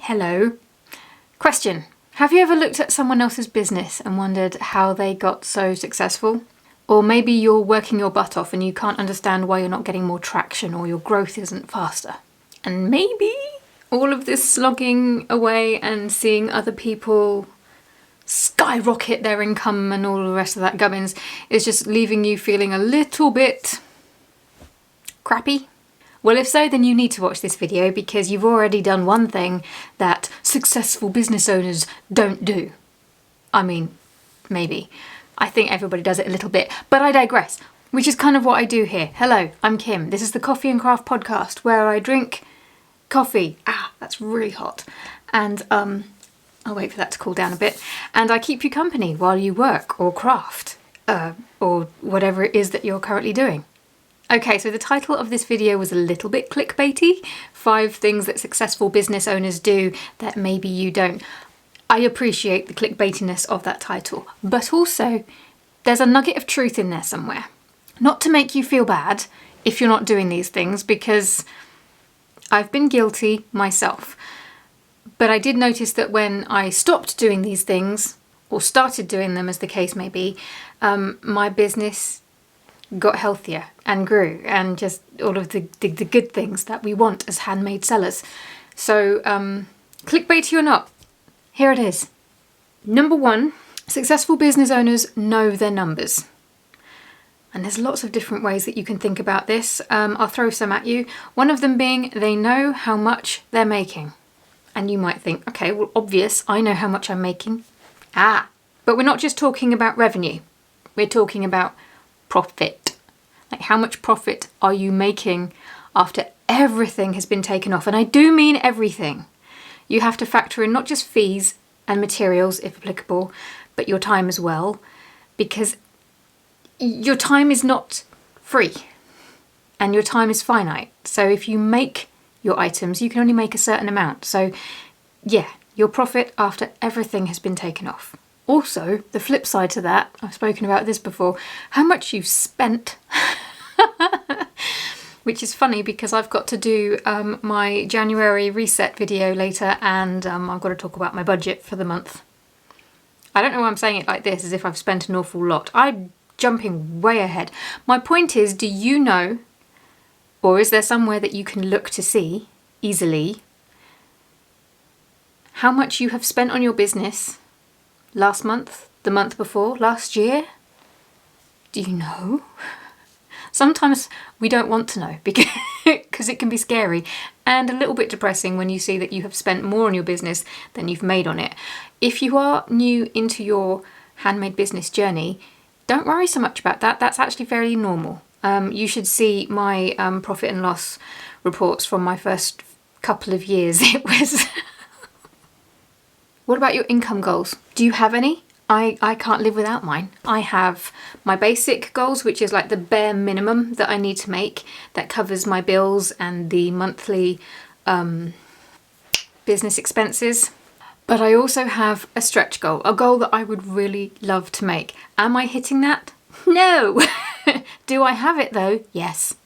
Hello. Question. Have you ever looked at someone else's business and wondered how they got so successful? Or maybe you're working your butt off and you can't understand why you're not getting more traction or your growth isn't faster. And maybe all of this slogging away and seeing other people skyrocket their income and all the rest of that gubbins is just leaving you feeling a little bit crappy. Well, if so, then you need to watch this video because you've already done one thing that successful business owners don't do. I mean, maybe. I think everybody does it a little bit, but I digress, which is kind of what I do here. Hello, I'm Kim. This is the Coffee and Craft podcast where I drink coffee. That's really hot. And I'll wait for that to cool down a bit. And I keep you company while you work or craft or whatever it is that you're currently doing. Okay, so the title of this video was a little bit clickbaity. 5 things that successful business owners do that maybe you don't. I appreciate the clickbaitiness of that title, but also there's a nugget of truth in there somewhere. Not to make you feel bad if you're not doing these things, because I've been guilty myself. But I did notice that when I stopped doing these things, or started doing them as the case may be, my business got healthier and grew, and just all of the good things that we want as handmade sellers. So clickbaity or not, here it is. Number 1, successful business owners know their numbers. And there's lots of different ways that you can think about this. I'll throw some at you. One of them being they know how much they're making. And you might think, okay, well, obvious, I know how much I'm making. But we're not just talking about revenue. We're talking about profit. Like, how much profit are you making after everything has been taken off? And I do mean everything. You have to factor in not just fees and materials, if applicable, but your time as well, because your time is not free and your time is finite. So if you make your items, you can only make a certain amount. So yeah, your profit after everything has been taken off. Also, the flip side to that, I've spoken about this before, how much you've spent. Which is funny because I've got to do my January reset video later, and I've got to talk about my budget for the month. I don't know why I'm saying it like this, as if I've spent an awful lot. I'm jumping way ahead. My point is, do you know, or is there somewhere that you can look to see easily, how much you have spent on your business last month, the month before, last year? Do you know? Sometimes we don't want to know because it can be scary and a little bit depressing when you see that you have spent more on your business than you've made on it. If you are new into your handmade business journey, don't worry so much about that. That's actually very normal. You should see my profit and loss reports from my first couple of years. It was... What about your income goals? Do you have any? I can't live without mine. I have my basic goals, which is like the bare minimum that I need to make that covers my bills and the monthly business expenses. But I also have a stretch goal, a goal that I would really love to make. Am I hitting that? No! Do I have it though? Yes.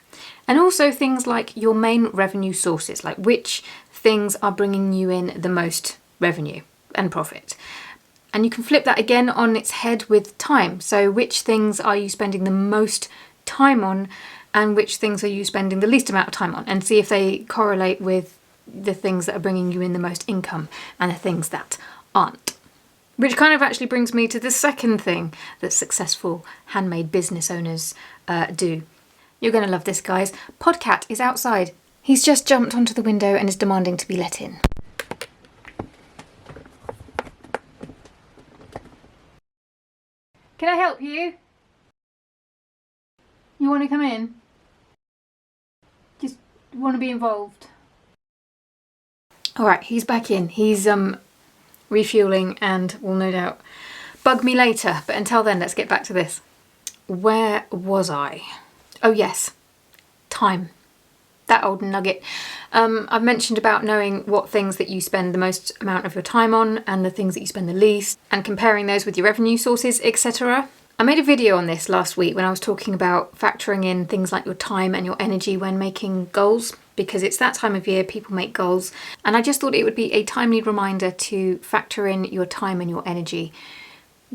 And also things like your main revenue sources, like which things are bringing you in the most revenue and profit. And you can flip that again on its head with time. So which things are you spending the most time on and which things are you spending the least amount of time on, and see if they correlate with the things that are bringing you in the most income and the things that aren't. Which kind of actually brings me to the second thing that successful handmade business owners do. You're going to love this, guys. Podcat is outside. He's just jumped onto the window and is demanding to be let in. Can I help you? You want to come in? Just want to be involved. Alright, he's back in. He's refueling and will no doubt bug me later. But until then, let's get back to this. Where was I? Oh yes, time. That old nugget. I've mentioned about knowing what things that you spend the most amount of your time on and the things that you spend the least, and comparing those with your revenue sources, etc. I made a video on this last week when I was talking about factoring in things like your time and your energy when making goals. because it's that time of year, people make goals, and I just thought it would be a timely reminder to factor in your time and your energy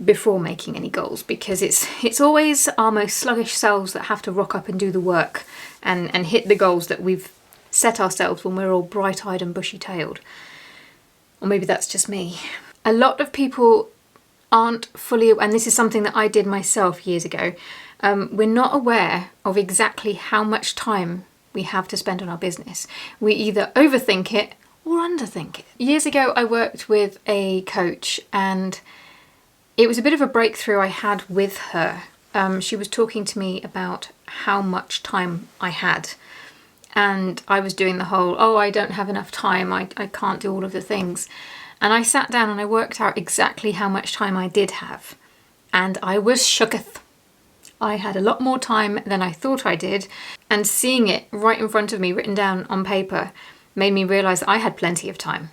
before making any goals, because it's always our most sluggish selves that have to rock up and do the work and hit the goals that we've set ourselves when we're all bright-eyed and bushy-tailed. Or maybe that's just me. A lot of people aren't fully, and this is something that I did myself years ago, we're not aware of exactly how much time we have to spend on our business. We either overthink it or underthink it. Years ago I worked with a coach, and it was a bit of a breakthrough I had with her. She was talking to me about how much time I had, and I was doing the whole, oh, I don't have enough time, I can't do all of the things. And I sat down and I worked out exactly how much time I did have, and I was shooketh. I had a lot more time than I thought I did, and seeing it right in front of me written down on paper made me realise that I had plenty of time.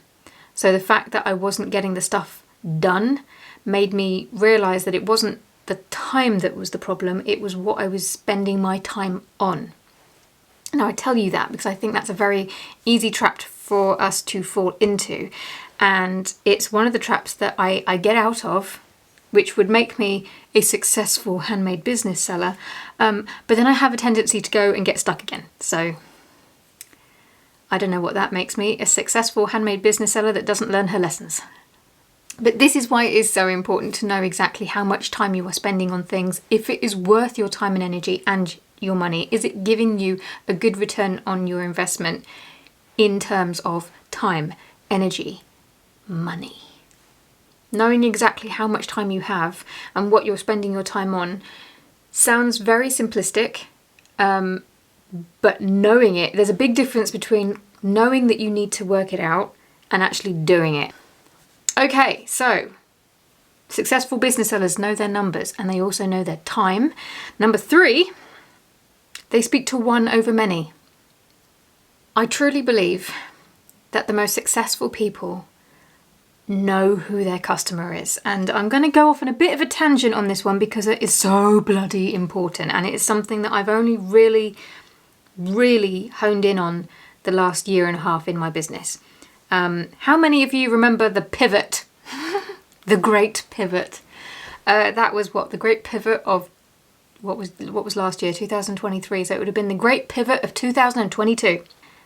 So the fact that I wasn't getting the stuff done made me realise that it wasn't the time that was the problem, it was what I was spending my time on. Now I tell you that because I think that's a very easy trap for us to fall into, and it's one of the traps that I get out of, which would make me a successful handmade business seller, but then I have a tendency to go and get stuck again. So I don't know what that makes me, a successful handmade business seller that doesn't learn her lessons. But this is why it is so important to know exactly how much time you are spending on things, if it is worth your time and energy and your money. Is it giving you a good return on your investment in terms of time, energy, money? Knowing exactly how much time you have and what you're spending your time on sounds very simplistic, but knowing it, there's a big difference between knowing that you need to work it out and actually doing it. Okay, so successful business sellers know their numbers and they also know their time. Number 3, they speak to one over many. I truly believe that the most successful people know who their customer is. And I'm going to go off on a bit of a tangent on this one because it is so bloody important, and it is something that I've only really honed in on the last year and a half in my business. How many of you remember the pivot? The great pivot. That was the great pivot of what was last year, 2023. So it would have been the great pivot of 2022.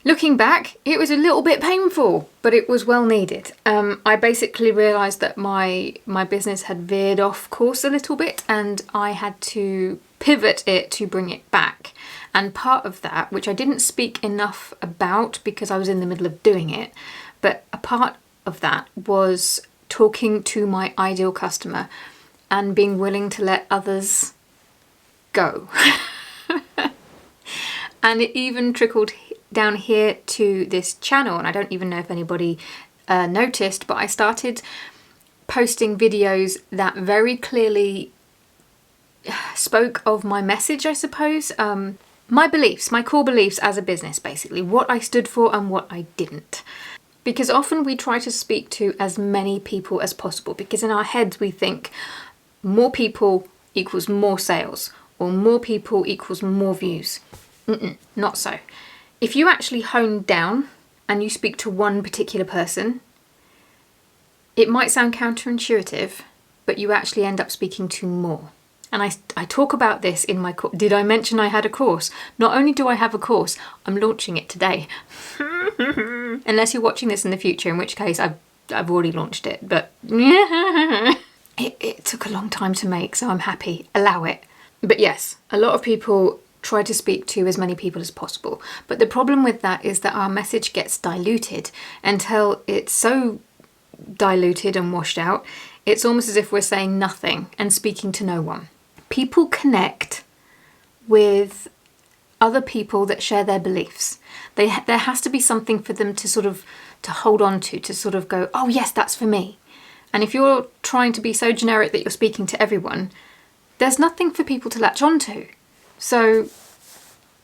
Looking back, it was a little bit painful, but it was well needed. I basically realised that my business had veered off course a little bit, and I had to pivot it to bring it back. And part of that, which I didn't speak enough about because I was in the middle of doing it, but a part of that was talking to my ideal customer and being willing to let others go. And it even trickled down here to this channel, and I don't even know if anybody noticed, but I started posting videos that very clearly spoke of my message, I suppose. My beliefs, my core beliefs as a business, basically, what I stood for and what I didn't. Because often we try to speak to as many people as possible, because in our heads we think more people equals more sales, or more people equals more views. Not so. If you actually hone down and you speak to one particular person, it might sound counterintuitive, but you actually end up speaking to more. And I talk about this in my course. Did I mention I had a course? Not only do I have a course, I'm launching it today. Unless you're watching this in the future, in which case I've already launched it. But it took a long time to make, so I'm happy. Allow it. But yes, a lot of people try to speak to as many people as possible. But the problem with that is that our message gets diluted until it's so diluted and washed out, it's almost as if we're saying nothing and speaking to no one. People connect with other people that share their beliefs. There has to be something for them to sort of to hold on to sort of go, oh yes, that's for me. And if you're trying to be so generic that you're speaking to everyone, there's nothing for people to latch on to. So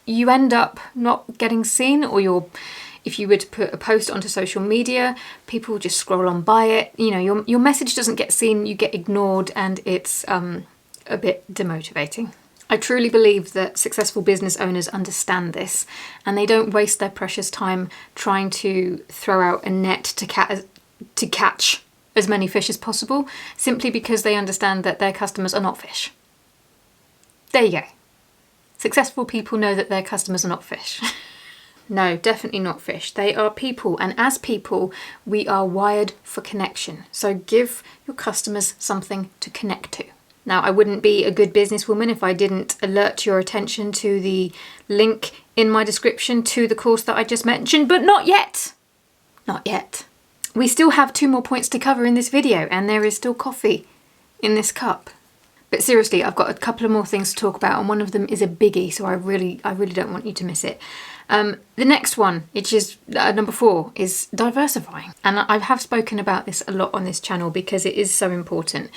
you end up not getting seen, or if you were to put a post onto social media, people just scroll on by it. You know, your message doesn't get seen, you get ignored, and it's a bit demotivating. I truly believe that successful business owners understand this, and they don't waste their precious time trying to throw out a net to catch as many fish as possible, simply because they understand that their customers are not fish. There you go. Successful people know that their customers are not fish. No, definitely not fish. They are people, and as people, we are wired for connection. So give your customers something to connect to. Now, I wouldn't be a good businesswoman if I didn't alert your attention to the link in my description to the course that I just mentioned, but not yet. Not yet. We still have 2 more points to cover in this video, and there is still coffee in this cup. But seriously, I've got a couple of more things to talk about, and one of them is a biggie, so I really don't want you to miss it. The next one, which is number 4, is diversifying. And I have spoken about this a lot on this channel because it is so important.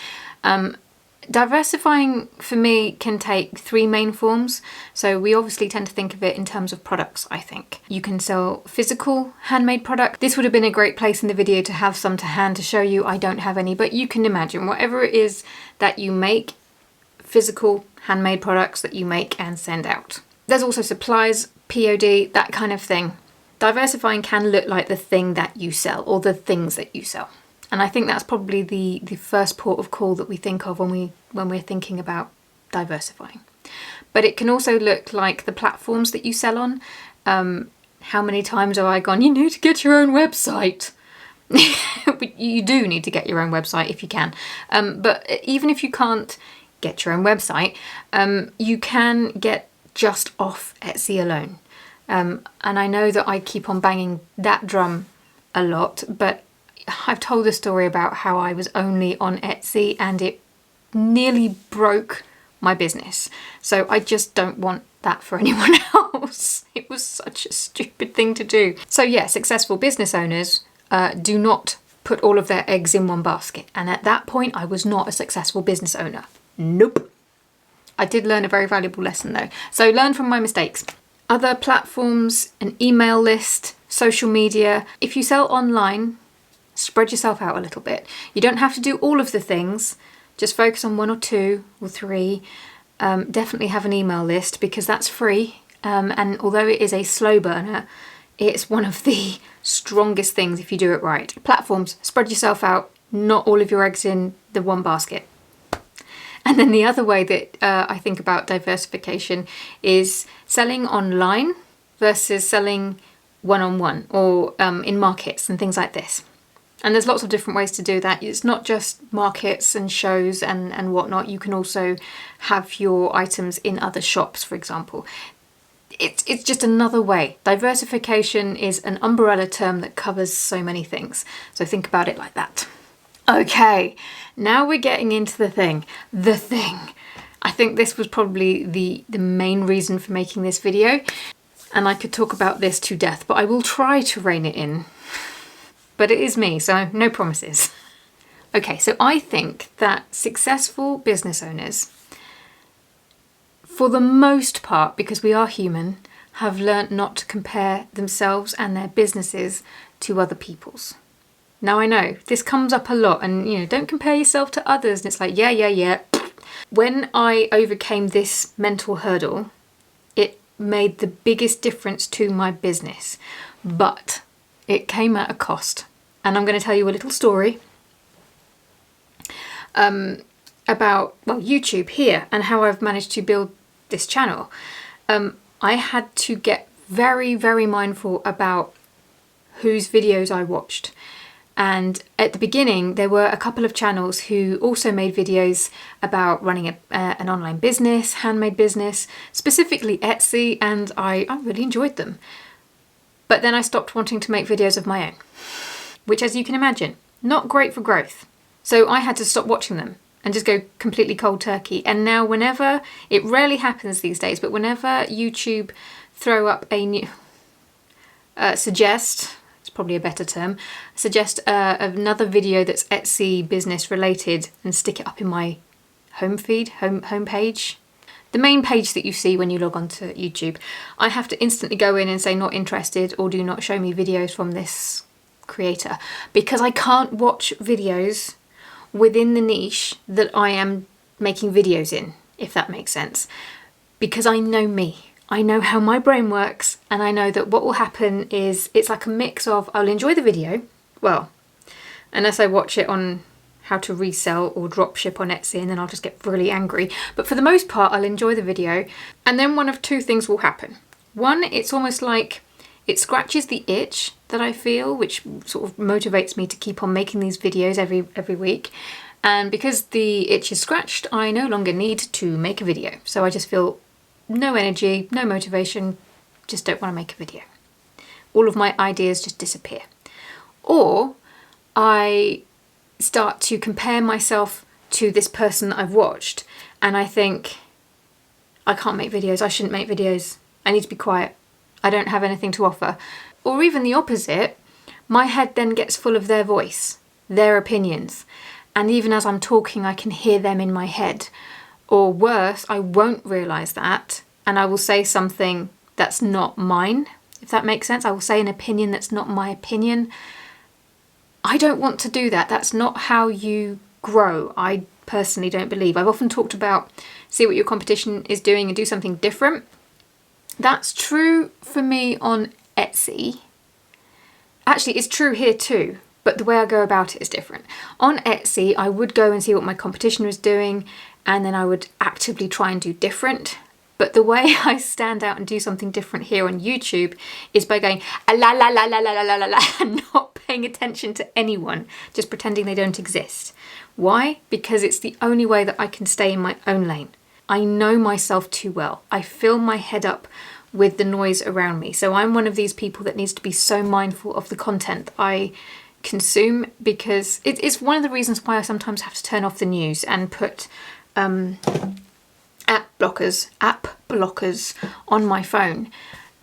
Diversifying for me can take 3 main forms. So we obviously tend to think of it in terms of products, I think. You can sell physical handmade product. This would have been a great place in the video to have some to hand to show you. I don't have any, but you can imagine whatever it is that you make, physical handmade products that you make and send out. There's also supplies, POD, that kind of thing. Diversifying can look like the thing that you sell or the things that you sell. And I think that's probably the first port of call that we think of when we're thinking about diversifying. But it can also look like the platforms that you sell on. How many times have I gone, you need to get your own website? You do need to get your own website if you can. But even if you can't get your own website, you can get just off Etsy alone. And I know that I keep on banging that drum a lot, but I've told a story about how I was only on Etsy and it nearly broke my business. So I just don't want that for anyone else. It was such a stupid thing to do. So yeah, successful business owners do not put all of their eggs in one basket. And at that point, I was not a successful business owner. Nope. I did learn a very valuable lesson though. So learn from my mistakes. Other platforms, an email list, social media. If you sell online, spread yourself out a little bit. You don't have to do all of the things. Just focus on 1 or 2 or 3. Definitely have an email list because that's free. And although it is a slow burner, it's one of the strongest things if you do it right. Platforms, spread yourself out. Not all of your eggs in the one basket. And then the other way that I think about diversification is selling online versus selling one-on-one or in markets and things like this. And there's lots of different ways to do that. It's not just markets and shows and whatnot. You can also have your items in other shops, for example. It's just another way. Diversification is an umbrella term that covers so many things. So think about it like that. Okay, now we're getting into the thing. The thing. I think this was probably the main reason for making this video. And I could talk about this to death, but I will try to rein it in. But it is me, so no promises. Okay, so I think that successful business owners, for the most part, because we are human, have learnt not to compare themselves and their businesses to other people's. Now I know, this comes up a lot and, don't compare yourself to others. And it's like, yeah. When I overcame this mental hurdle, it made the biggest difference to my business. But it came at a cost. And I'm going to tell you a little story about, YouTube here and how I've managed to build this channel. I had to get very, very mindful about whose videos I watched. And at the beginning, there were a couple of channels who also made videos about running an online business, handmade business, specifically Etsy, and I really enjoyed them. But then I stopped wanting to make videos of my own, which, as you can imagine, not great for growth. So I had to stop watching them and just go completely cold turkey. And now whenever, it rarely happens these days, but whenever YouTube throw up a new, suggest probably a better term, suggest another video that's Etsy business related and stick it up in my home page. The main page that you see when you log on to YouTube, I have to instantly go in and say not interested or do not show me videos from this creator because I can't watch videos within the niche that I am making videos in, if that makes sense. because I know me. I know how my brain works, and I know that what will happen is it's like a mix of I'll enjoy the video, well, unless I watch it on how to resell or drop ship on Etsy, and then I'll just get really angry. But for the most part, I'll enjoy the video, and then one of two things will happen. One, it's almost like it scratches the itch that I feel, which sort of motivates me to keep on making these videos every week. And because the itch is scratched, I no longer need to make a video. So I just feel no energy, no motivation, just don't want to make a video. All of my ideas just disappear. Or I start to compare myself to this person that I've watched, and I think, I can't make videos, I shouldn't make videos, I need to be quiet, I don't have anything to offer. Or even the opposite, my head then gets full of their voice, their opinions, and even as I'm talking I can hear them in my head. Or worse, I won't realise that, and I will say something that's not mine, if that makes sense. I will say an opinion that's not my opinion. I don't want to do that. That's not how you grow. I personally don't believe. I've often talked about see what your competition is doing and do something different. That's true for me on Etsy. Actually, it's true here too, but the way I go about it is different. On Etsy, I would go and see what my competition was doing, and then I would actively try and do different. But the way I stand out and do something different here on YouTube is by going la la la la la la la la la and not paying attention to anyone, just pretending they don't exist. Why? Because it's the only way that I can stay in my own lane. I know myself too well. I fill my head up with the noise around me. So I'm one of these people that needs to be so mindful of the content that I consume, because it's one of the reasons why I sometimes have to turn off the news and put app blockers on my phone,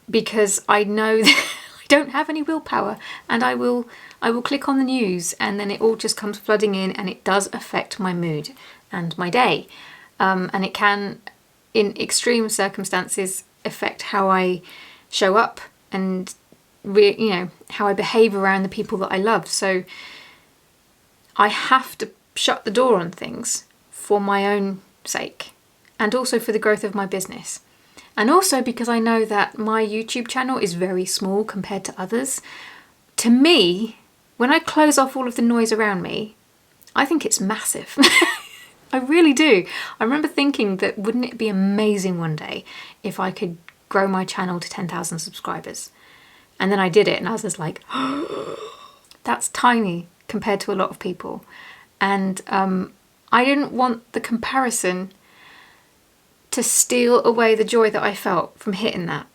because I know that I don't have any willpower, and I will click on the news and then it all just comes flooding in, and it does affect my mood and my day, and it can, in extreme circumstances, affect how I show up and how I behave around the people that I love. So I have to shut the door on things for my own sake, and also for the growth of my business. And also because I know that my YouTube channel is very small compared to others. To me, when I close off all of the noise around me, I think it's massive. I really do. I remember thinking that wouldn't it be amazing one day if I could grow my channel to 10,000 subscribers? And then I did it and I was just like, that's tiny compared to a lot of people. And I didn't want the comparison to steal away the joy that I felt from hitting that.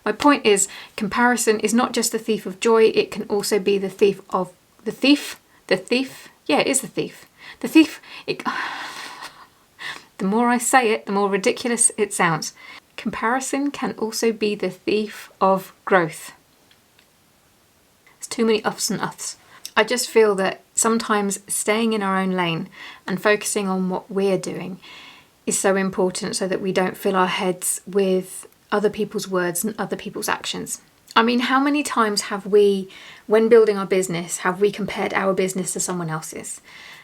My point is, comparison is not just the thief of joy, it can also be the thief of the thief. Yeah, it is the thief. The thief, the more I say it, the more ridiculous it sounds. Comparison can also be the thief of growth. There's too many uffs and uffs. I just feel that sometimes staying in our own lane and focusing on what we're doing is so important, so that we don't fill our heads with other people's words and other people's actions. I mean, how many times have we, when building our business, have we compared our business to someone else's?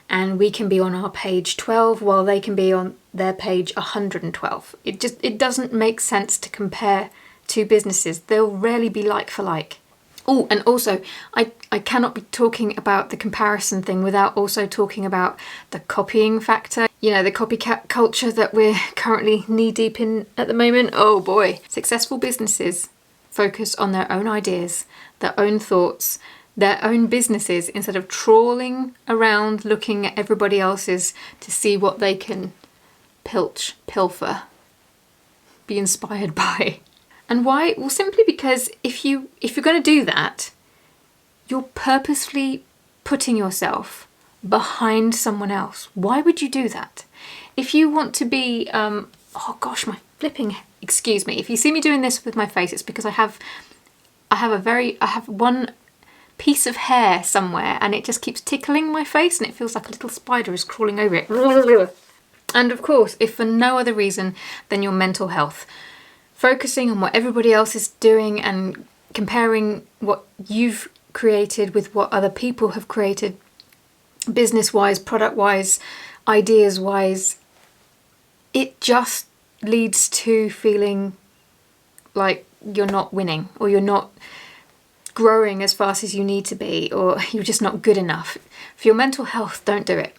And we can be on our page 12 while they can be on their page 112. It doesn't make sense to compare two businesses. They'll rarely be like for like. Oh, and also, I cannot be talking about the comparison thing without also talking about the copying factor. You know, the copycat culture that we're currently knee-deep in at the moment. Oh boy. Successful businesses focus on their own ideas, their own thoughts, their own businesses, instead of trawling around looking at everybody else's to see what they can pilfer, be inspired by. And why? Well, simply because if you're going to do that, you're purposefully putting yourself behind someone else. Why would you do that? If you want to be, excuse me. If you see me doing this with my face, it's because I have one piece of hair somewhere and it just keeps tickling my face and it feels like a little spider is crawling over it. And of course, if for no other reason than your mental health, focusing on what everybody else is doing and comparing what you've created with what other people have created, business-wise, product-wise, ideas-wise, it just leads to feeling like you're not winning, or you're not growing as fast as you need to be, or you're just not good enough. For your mental health, don't do it.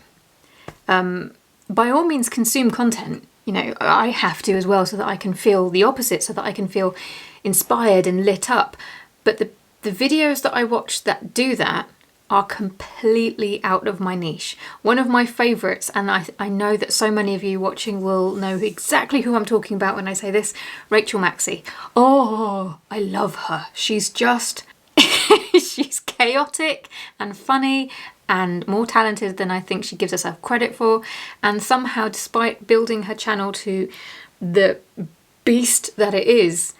By all means, consume content. You know, I have to as well, so that I can feel the opposite, so that I can feel inspired and lit up. But the videos that I watch that do that are completely out of my niche. One of my favourites, and I know that so many of you watching will know exactly who I'm talking about when I say this, Rachel Maxey. Oh, I love her. She's just, she's chaotic and funny and more talented than I think she gives herself credit for. And somehow, despite building her channel to the beast that it is,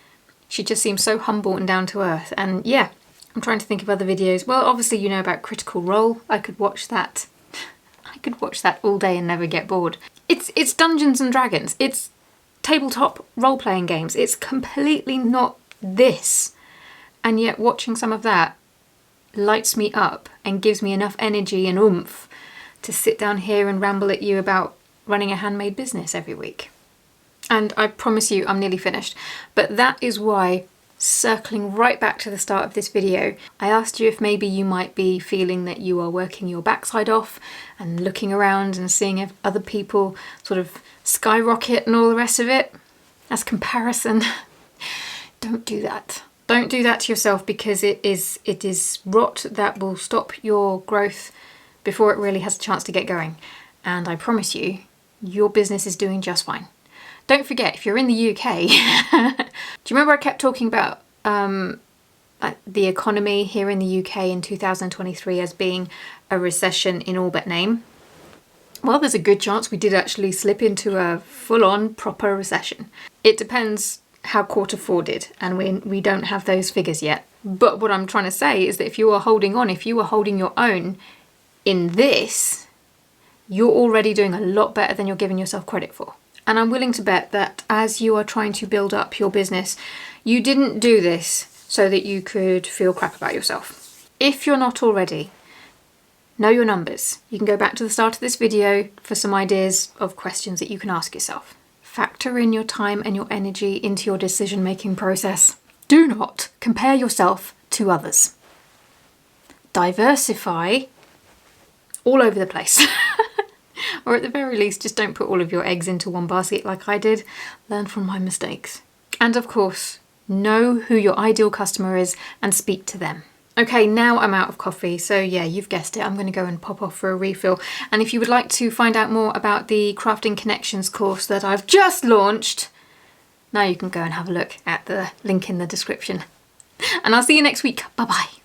she just seems so humble and down to earth. And yeah, I'm trying to think of other videos. Well, obviously you know about Critical Role. I could watch that. I could watch that all day and never get bored. It's Dungeons and Dragons. It's tabletop role-playing games. It's completely not this. And yet watching some of that lights me up and gives me enough energy and oomph to sit down here and ramble at you about running a handmade business every week. And I promise you, I'm nearly finished. But that is why, circling right back to the start of this video, I asked you if maybe you might be feeling that you are working your backside off and looking around and seeing if other people sort of skyrocket and all the rest of it. That's comparison. Don't do that. Don't do that to yourself, because it is rot that will stop your growth before it really has a chance to get going. And I promise you, your business is doing just fine. Don't forget, if you're in the UK, do you remember I kept talking about the economy here in the UK in 2023 as being a recession in all but name? Well, there's a good chance we did actually slip into a full-on proper recession. It depends how Q4 did, and we don't have those figures yet. But what I'm trying to say is that if you are holding on, if you are holding your own in this, you're already doing a lot better than you're giving yourself credit for. And I'm willing to bet that as you are trying to build up your business, you didn't do this so that you could feel crap about yourself. If you're not already, know your numbers. You can go back to the start of this video for some ideas of questions that you can ask yourself. Factor in your time and your energy into your decision-making process. Do not compare yourself to others. Diversify all over the place. Or at the very least, just don't put all of your eggs into one basket like I did. Learn from my mistakes. And of course, know who your ideal customer is and speak to them. Okay, now I'm out of coffee, so yeah, you've guessed it, I'm going to go and pop off for a refill. And if you would like to find out more about the Crafting Connections course that I've just launched, now you can go and have a look at the link in the description. And I'll see you next week. Bye-bye.